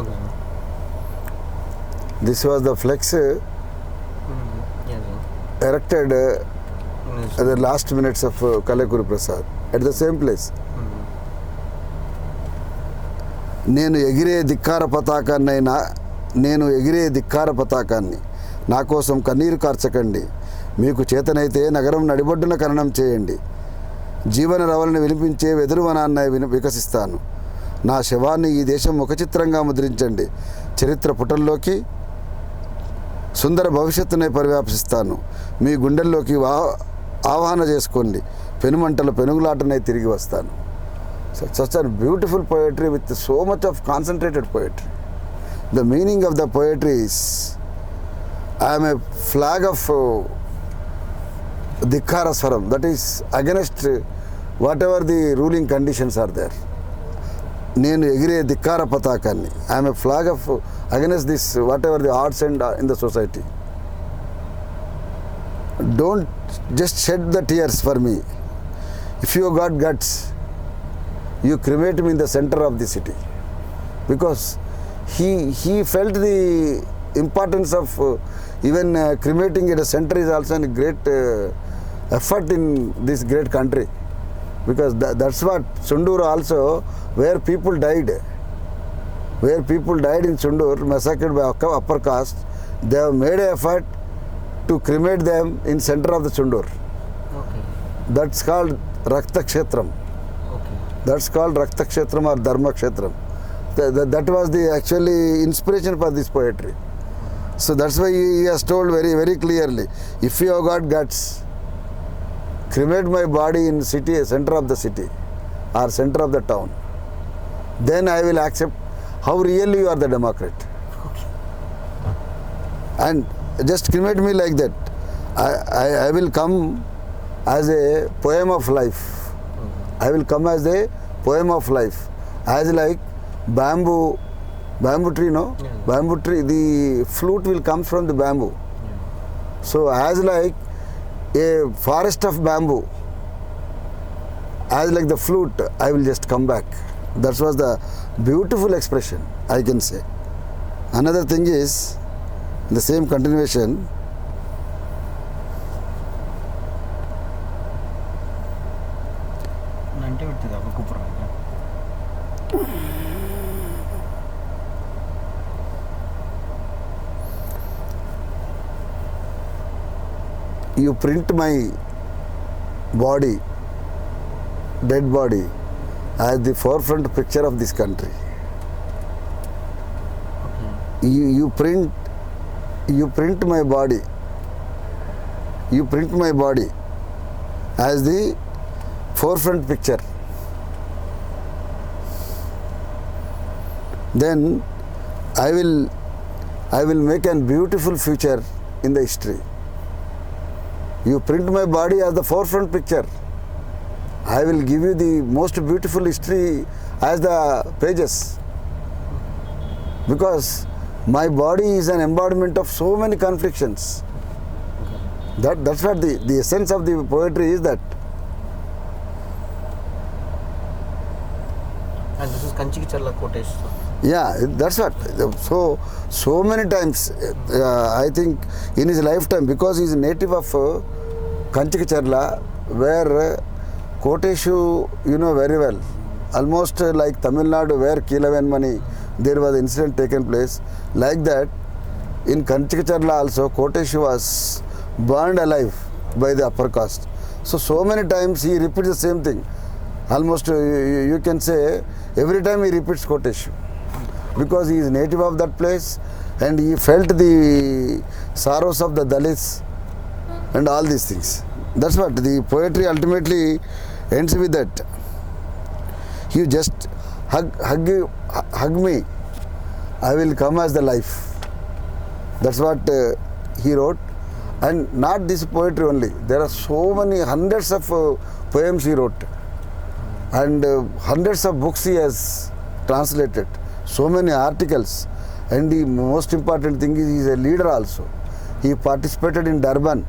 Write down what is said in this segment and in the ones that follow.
Okay. This was the flex Yes, sir. erected Yes, at the last minutes of Kalekuri Prasad at the same place. నేను ఎగిరే ధిక్కార పతాకాన్ని నా కోసం కన్నీరు కార్చకండి. మీకు చేతనైతే నగరం నడిబొడ్డున ఖననం చేయండి. జీవన రవలని వినిపించే వెదురువనాన్ని వికసిస్తాను. నా శవాన్ని ఈ దేశం ముఖచిత్రంగా ముద్రించండి. చరిత్ర పుటల్లోకి సుందర భవిష్యత్తునే పరివ్యాపిస్తాను. మీ గుండెల్లోకి ఆవాహన చేసుకోండి. పెనుమంటల పెనుగులాటనే తిరిగి వస్తాను. Such a beautiful poetry with so much of concentrated poetry. The meaning of the poetry is, I am a flag of Dhikkara Swaram, that is against whatever the ruling conditions are there. నేను ఎగిరే ధిక్కార పతాకాన్ని, I am a flag of against this whatever the odds and in the society. Don't just shed the tears for me. If you got guts, you cremate me in the center of the city. Because he felt the importance of even cremating at a center is also a great effort in this great country. Because that's what Sundur also, where people died in Sundur, massacred by upper caste, they have made an effort to cremate them in center of the Sundur. Okay. That's called Rakta Kshetram. That's called Rakta Kshetram or Dharma Kshetram. That was the actually inspiration for this poetry. So that's why he has told very, very clearly, if you have got guts, cremate my body in city, center of the city or center of the town. Then I will accept how really you are the Democrat. Okay. And just cremate me like that. I will come as a poem of life. I will come as a poem of life, as like bamboo tree, no? Yeah. Bamboo tree, the flute will come from the bamboo. Yeah. So as like a forest of bamboo, as like the flute, I will just come back. That was the beautiful expression, I can say. Another thing is, the same continuation, అంటే పెడుతుంది ఒక కుప్పరం you print my body, dead body, as the forefront picture of this country. You print my body. You print my body as the forefront picture. Then I will make a beautiful future in the history. You print my body as the forefront picture. I will give you the most beautiful history as the pages. Because my body is an embodiment of so many conflictions. That's what the essence of the poetry is that. And this is Kanchikichalla quotation. Yeah, that's what. So many times, I think in his lifetime, because he is a native of Kanchikichalla, where Koteshu, you know very well, almost like Tamil Nadu, where Keelavenmani, there was incident taken place. Like that, in Kanchikichalla also, Koteshu was burned alive by the upper caste. So many times he repeats the same thing. Almost you can say every time he repeats Koteshu. Because he is native of that place and he felt the sorrows of the Dalits and all these things. That's what the poetry ultimately ends with that. You just hug me, I will come as the life. That's what he wrote. And not this poetry only. There are so many hundreds of poems he wrote. And hundreds of books he has translated. So many articles, and the most important thing is he is a leader also. He participated in Durban.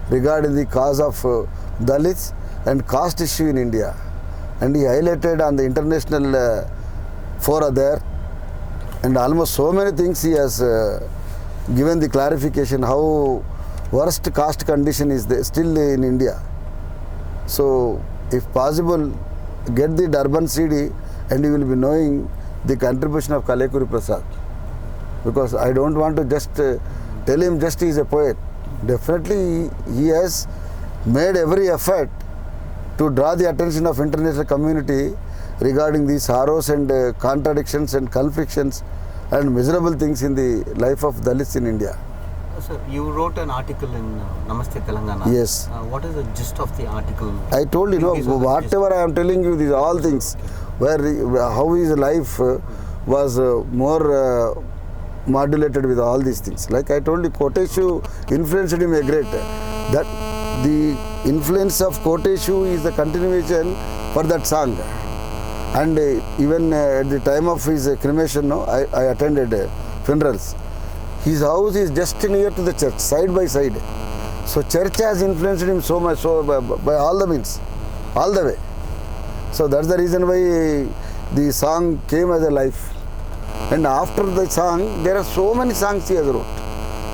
Regarding the cause of Dalits and caste issue in India. and he highlighted on the international fora there, and almost so many things he has given the clarification how worst caste condition is there still in India. So if possible, get the Durban CD and you will be knowing the contribution of Kalekuri Prasad, because I don't want to just tell him just he is a poet. Definitely he has made every effort to draw the attention of international community regarding these sorrows and contradictions and conflictions and miserable things in the life of Dalits in India. Sir, you wrote an article in Namaste Telangana. Yes. What is the gist of the article? I told you, Please, whatever I am telling you, these all things, where how his life was more modulated with all these things. Like I told you, Koteshu influenced him a great. That the influence of Koteshu is the continuation for that song. And even at the time of his cremation, I attended funerals. His house is just near to the church, side by side. So church has influenced him so much, so by all the means, all the way. So that's the reason why the song came as a life. And after the song, there are so many songs he has wrote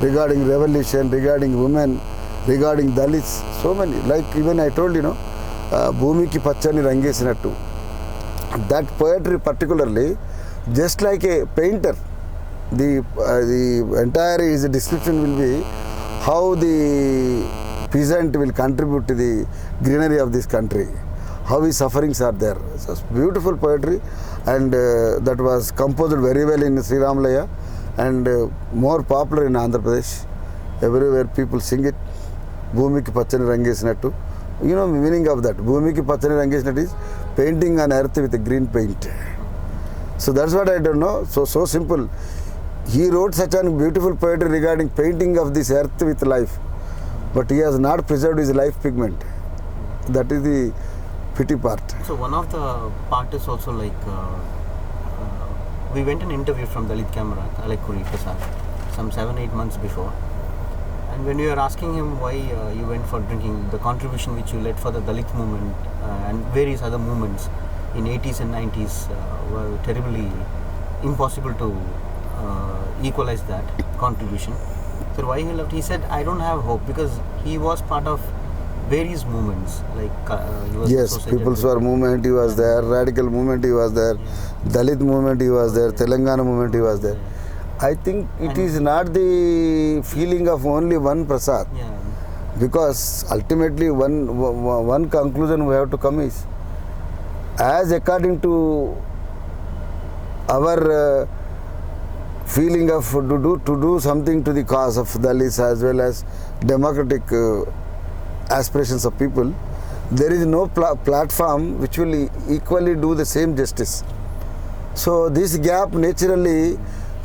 regarding revolution, regarding women, regarding Dalits, so many. Like even I told Bhumi ki Pachani Rangesinattu. That poetry particularly, just like a painter, the entire his description will be how the peasant will contribute to the greenery of this country, how his sufferings are there. So beautiful poetry, and that was composed very well in Sri Ramalaya and more popular in Andhra Pradesh. Everywhere people sing it. Bhumi ki Pachani Rangesinattu. You know the meaning of that. Bhumi ki Pachani Rangesinattu is painting on earth with a green paint. So that's what I don't know. So simple. He wrote such a beautiful poetry regarding painting of this earth with life, but he has not preserved his life pigment. That is the pity part. So one of the part is also like we went an interview from Dalit Camera, Kalekuri Prasad, some 7-8 months before. And when we were asking him why you went for drinking, the contribution which you led for the Dalit movement and various other movements in 80s and 90s were terribly impossible to equalize that contribution. So why he left? He said, I don't have hope, because he was part of various movements. Like he was associated People's with- War movement he was there, radical movement he was there, Dalit movement he was there, Telangana movement he was there. I think it is not the feeling of only one Prasad, Yeah. because ultimately one conclusion we have to come is, as according to our feeling of to do something to the cause of Dalits as well as democratic aspirations of people, there is no platform which will equally do the same justice. So this gap naturally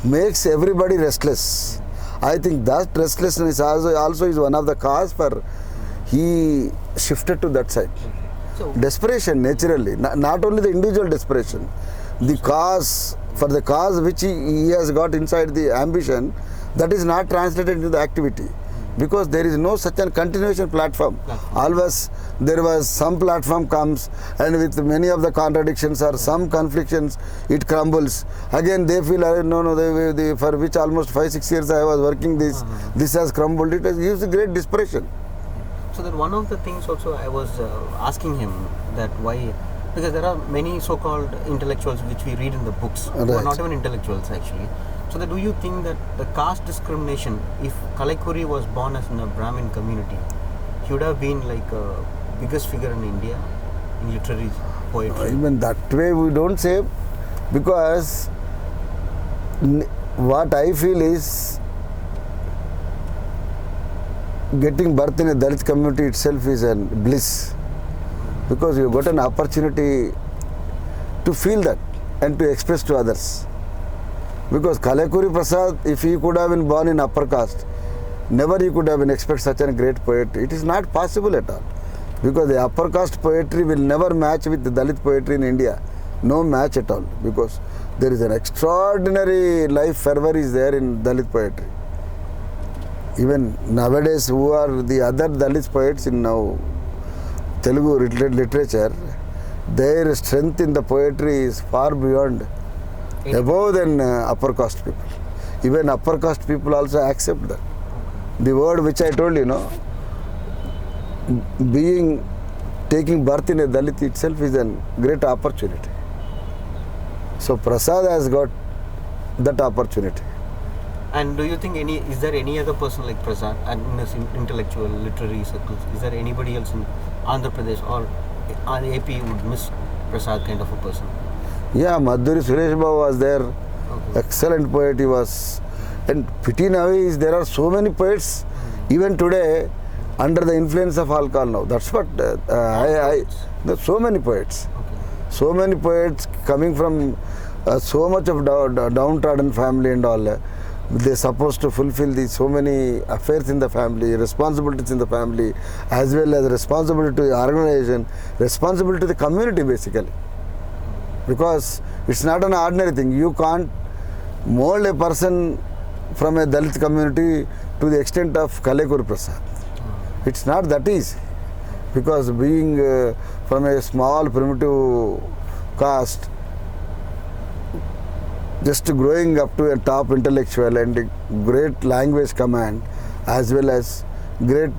makes everybody restless. I think that restlessness also is one of the cause for he shifted to that side. So Desperation naturally, not only the individual desperation, the cause, for the cause which he has got inside the ambition, that is not translated into the activity, because there is no such a continuation platform. Always there was some platform comes, and with many of the contradictions or some conflictions, it crumbles. Again they feel, they, for which almost 5-6 years I was working this has crumbled. It has gives a great desperation. So that one of the things also I was asking him that why, because there are many so-called intellectuals which we read in the books who are Right. not even intellectuals actually. So that do you think that the caste discrimination, if Kalekuri was born as in a Brahmin community, he would have been like a biggest figure in India in literary poetry? Even that way we don't say, because what I feel is getting birth in a Dalit community itself is a bliss, because you got an opportunity to feel that and to express to others. Because Kalekuri Prasad, if he could have been born in upper caste, never he could have been expect such a great poet. It is not possible at all, because the upper caste poetry will never match with the Dalit poetry in India. No match at all, because there is an extraordinary life fervor is there in Dalit poetry. Even nowadays, who are the other Dalit poets in now Telugu literature, their strength in the poetry is far beyond, above than upper caste people. Even upper caste people also accept that. The word which I told you, taking birth in a Dalit itself is a great opportunity. So Prasad has got that opportunity. And do you think is there any other person like Prasad and in this intellectual literary circles? Is there anybody else in Andhra Pradesh or AP would miss Prasad kind of a person? Yeah, Madhuri Suresh Babu was there. Okay. Excellent poet he was. And pity now is there are so many poets even today under the influence of alcohol now. That's what there's so many poets. Okay. So many poets coming from so much of downtrodden family and all. They're supposed to fulfill so many affairs in the family, responsibilities in the family, as well as responsibility to the organization, responsibility to the community basically. Because it's not an ordinary thing. You can't mold a person from a Dalit community to the extent of Kalekuri Prasad. It's not that easy. Because being from a small primitive caste, just growing up to a top intellectual and a great language command, as well as great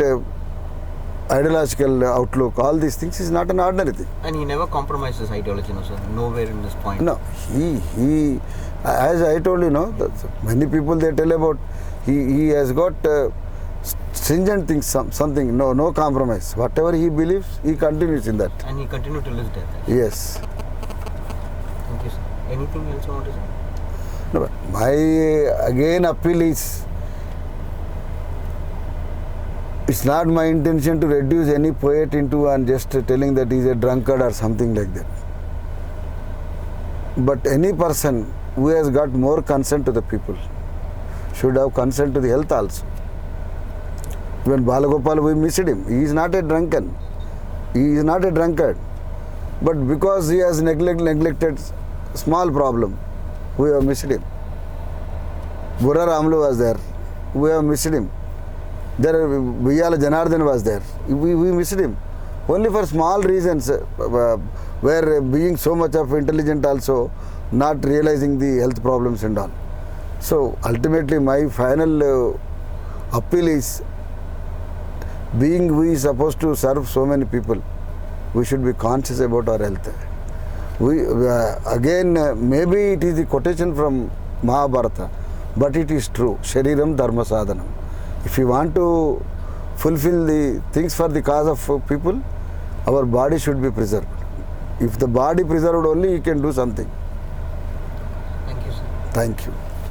ideological outlook, all these things is not an ordinary thing. And he never compromised his ideology, no, sir. Nowhere in this point. No, he as I told you, many people they tell about he has got stringent things, something, no compromise. Whatever he believes, he continues in that. And he continued to live there. Yes. Thank you, sir. Anything else you want to say? No, but my again appeal is, it's not my intention to reduce any poet into and just telling that he's a drunkard or something like that. But any person who has got more concern to the people should have concern to the health also. When Balagopal, we missed him. He is not a drunken. He is not a drunkard. But because he has neglected small problem, we have missed him. Burra Ramlu was there. We have missed him. There, Vijayala Janardhan was there. We missed him. Only for small reasons, where being so much of intelligent also, not realizing the health problems and all. So ultimately my final appeal is, being we supposed to serve so many people, we should be conscious about our health. We again, maybe it is the quotation from Mahabharata, but it is true. Shariram dharma sadhanam. If you want to fulfill the things for the cause of people, our body should be preserved. If the body preserved only, you can do something. Thank you, sir. Thank you.